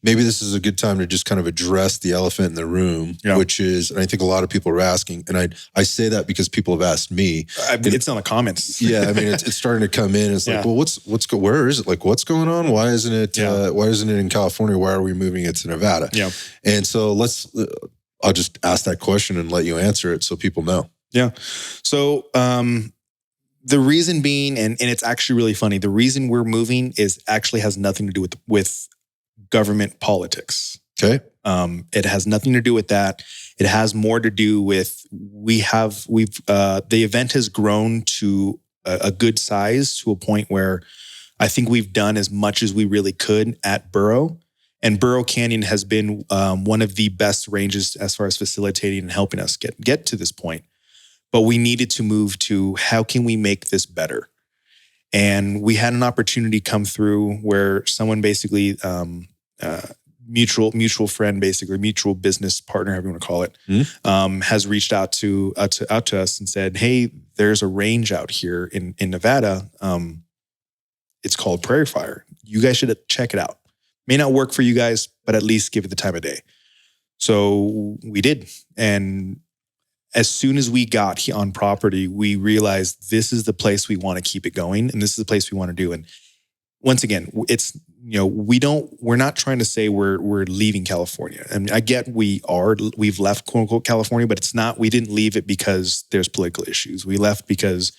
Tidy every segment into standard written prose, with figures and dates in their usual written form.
maybe this is a good time to just kind of address the elephant in the room, which is, and I think a lot of people are asking, and I say that because people have asked me. It's on the comments. Yeah, I mean, it's starting to come in. It's like, well, where is it? Like, what's going on? Why isn't it in California? Why are we moving it to Nevada? Yeah. And so I'll just ask that question and let you answer it so people know. Yeah. So the reason being, and it's actually really funny, the reason we're moving actually has nothing to do with government politics. Okay. It has nothing to do with that. It has more to do with the event has grown to a good size, to a point where I think we've done as much as we really could at Burro. And Burro Canyon has been one of the best ranges as far as facilitating and helping us get to this point. But we needed to move to, how can we make this better? And we had an opportunity come through where someone basically, mutual friend, basically, mutual business partner, however you want to call it, has reached out to us and said, hey, there's a range out here in Nevada. It's called Prairie Fire. You guys should check it out. May not work for you guys, but at least give it the time of day. So we did. And as soon as we got on property, we realized this is the place we want to keep it going, and this is the place we want to do. And once again, it's, we're not trying to say we're leaving California. I mean, I get we've left quote unquote California, but it's not, we didn't leave it because there's political issues. We left because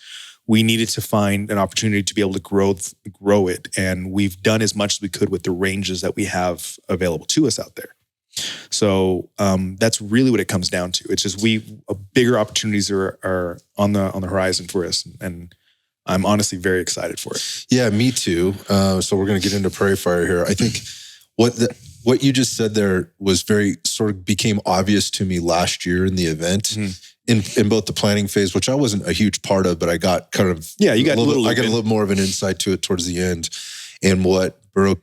we needed to find an opportunity to be able to grow it. And we've done as much as we could with the ranges that we have available to us out there. So that's really what it comes down to. It's just bigger opportunities are on the horizon for us, and I'm honestly very excited for it. Yeah, me too. So we're going to get into Prairie Fire here. I think what you just said there was very sort of became obvious to me last year in the event, in both the planning phase, which I wasn't a huge part of, but I got kind of I got a little more of an insight to it towards the end, and what Burro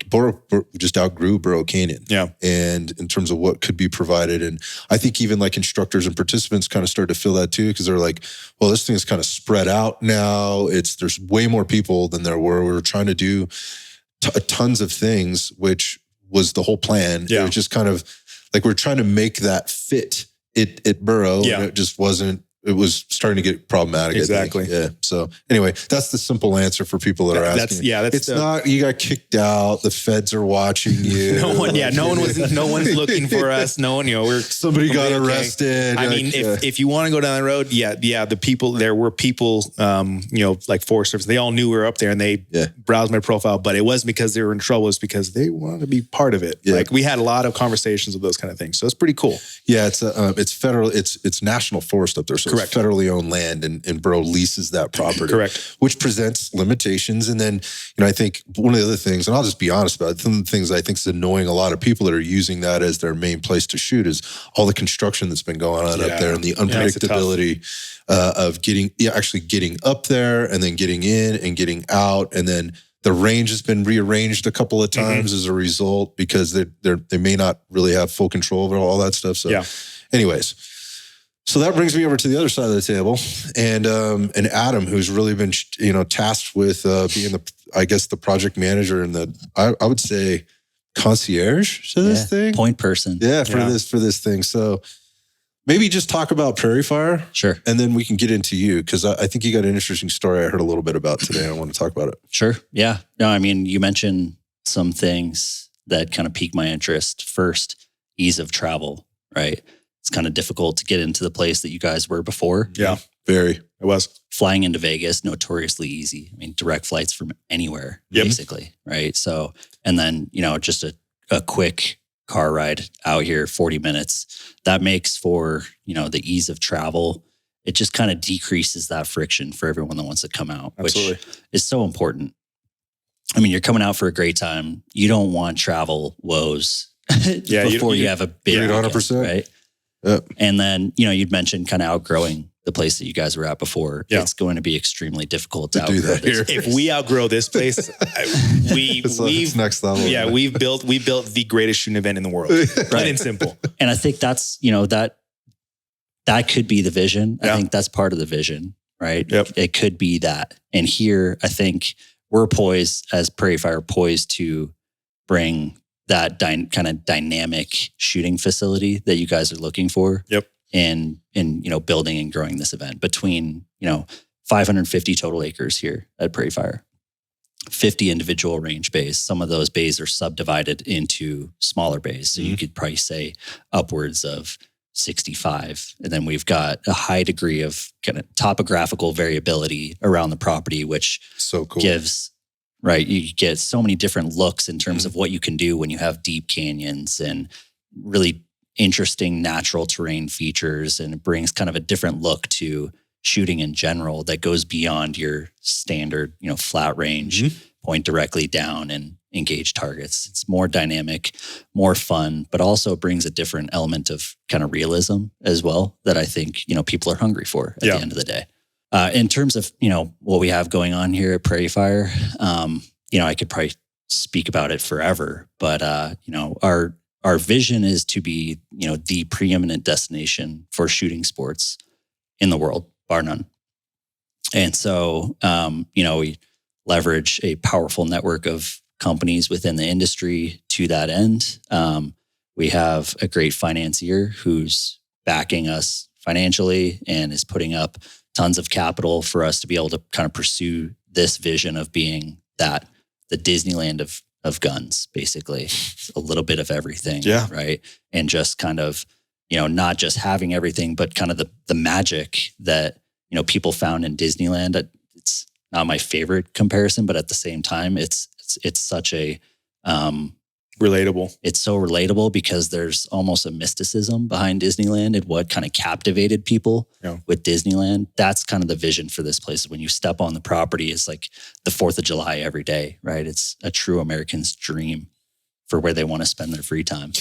just outgrew Burro Canyon. Yeah. And in terms of what could be provided. And I think even like instructors and participants kind of started to feel that too, because they're like, well, this thing is kind of spread out now. There's way more people than there were. We were trying to do tons of things, which was the whole plan. Yeah. It was just kind of like, we're trying to make that fit at Burro. Yeah. And it just wasn't. It was starting to get problematic. Exactly. Yeah. So anyway, that's the simple answer for people that are asking. It's not, you got kicked out. The feds are watching you. No one's looking for us. No one, somebody got arrested. I mean, if you want to go down the road, the people, there were people, like Forest Service, they all knew we were up there, and they browsed my profile, but it wasn't because they were in trouble. It's because they wanted to be part of it. Yeah. Like, we had a lot of conversations with those kind of things. So it's pretty cool. Yeah. It's federal. It's national forest up there. So correct. It's federally owned land, and Burro leases that property. Correct. Which presents limitations. And then, I think one of the other things, and I'll just be honest about it, some of the things I think is annoying a lot of people that are using that as their main place to shoot is all the construction that's been going on up there, and the unpredictability of actually getting up there, and then getting in and getting out. And then the range has been rearranged a couple of times as a result, because they may not really have full control over all that stuff. So anyways, so that brings me over to the other side of the table, and Adam, who's really been tasked with being the project manager and I would say concierge to this thing, point person, for this thing. So maybe just talk about Prairie Fire, sure, and then we can get into you, because I think you got an interesting story I heard a little bit about today. I want to talk about it. Sure, yeah. No, I mean, you mentioned some things that kind of piqued my interest. First, ease of travel, right? It's kind of difficult to get into the place that you guys were before. Yeah, very. It was. Flying into Vegas, notoriously easy. I mean, direct flights from anywhere, basically, right? So, and then, just a quick car ride out here, 40 minutes. That makes for, the ease of travel. It just kind of decreases that friction for everyone that wants to come out, Absolutely. Which is so important. I mean, you're coming out for a great time. You don't want travel woes before you have a big 100%. Right? Yep. And then, you'd mentioned kind of outgrowing the place that you guys were at before. Yeah. It's going to be extrally difficult to outgrow this place. If we outgrow this place, we've next level. Yeah, we built the greatest shooting event in the world. Plain and simple. And I think that's, that could be the vision. I think that's part of the vision, right? Yep. It could be that. And here, I think we're poised as Prairie Fire, poised to bring that kind of dynamic shooting facility that you guys are looking for. Yep. In building and growing this event between 550 total acres here at Prairie Fire, 50 individual range bays. Some of those bays are subdivided into smaller bays, so you could probably say upwards of 65. And then we've got a high degree of kind of topographical variability around the property, which so cool. gives. Right. You get so many different looks in terms of what you can do when you have deep canyons and really interesting natural terrain features. And it brings kind of a different look to shooting in general that goes beyond your standard, flat range, point directly down and engage targets. It's more dynamic, more fun, but also brings a different element of kind of realism as well that I think, people are hungry for at the end of the day. In terms of, what we have going on here at Prairie Fire, I could probably speak about it forever, but, our vision is to be, the preeminent destination for shooting sports in the world, bar none. And so, we leverage a powerful network of companies within the industry to that end. We have a great financier who's backing us financially and is putting up tons of capital for us to be able to kind of pursue this vision of being the Disneyland of guns, basically. A little bit of everything, right? And just kind of, not just having everything, but kind of the magic that, people found in Disneyland. It's not my favorite comparison, but at the same time, it's such a relatable. It's so relatable because there's almost a mysticism behind Disneyland and what kind of captivated people with Disneyland. That's kind of the vision for this place. When you step on the property, it's like the 4th of July every day, right? It's a true American's dream for where they want to spend their free time.